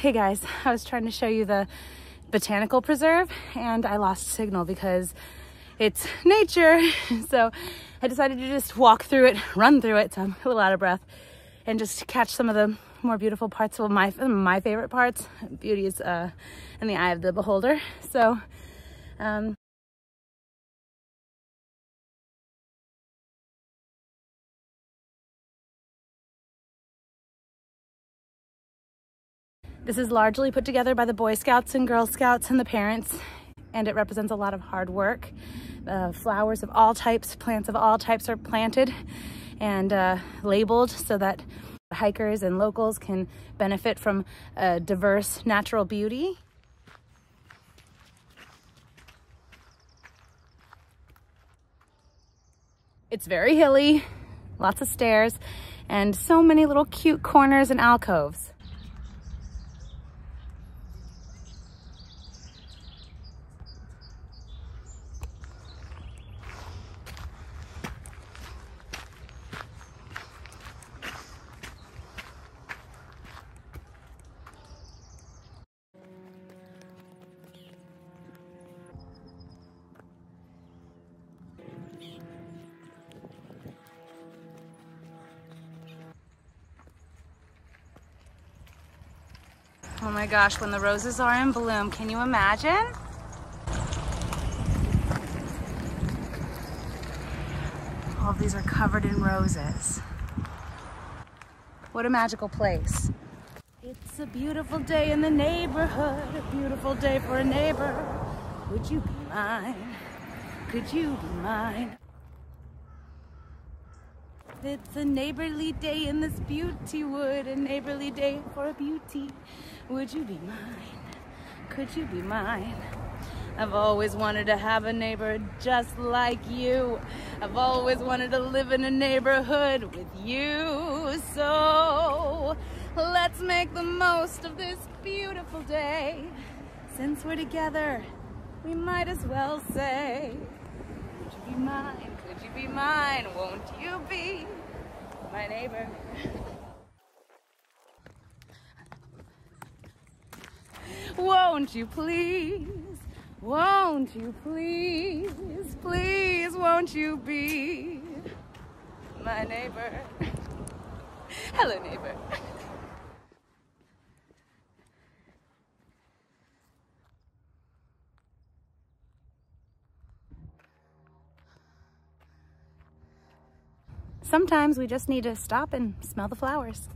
Hey guys, I was trying to show you the botanical preserve and I lost signal because it's nature. So I decided to just walk through it, run through it, so I'm a little out of breath, and just catch some of the more beautiful parts of my favorite parts. Beauty is in the eye of the beholder. So this is largely put together by the Boy Scouts and Girl Scouts and the parents, and it represents a lot of hard work. Flowers of all types, plants of all types are planted and labeled so that hikers and locals can benefit from diverse natural beauty. It's very hilly, lots of stairs, and so many little cute corners and alcoves. Oh my gosh, when the roses are in bloom, can you imagine? All of these are covered in roses. What a magical place. It's a beautiful day in the neighborhood, a beautiful day for a neighbor. Would you be mine? Could you be mine? It's a neighborly day in this beauty wood, a neighborly day for a beauty. Would you be mine? Could you be mine? I've always wanted to have a neighbor just like you. I've always wanted to live in a neighborhood with you. So let's make the most of this beautiful day. Since we're together, we might as well say, would you be mine? Could you be mine? Won't you be my neighbor? Won't you please? Won't you please? Please, won't you be my neighbor? Hello, neighbor. Sometimes we just need to stop and smell the flowers.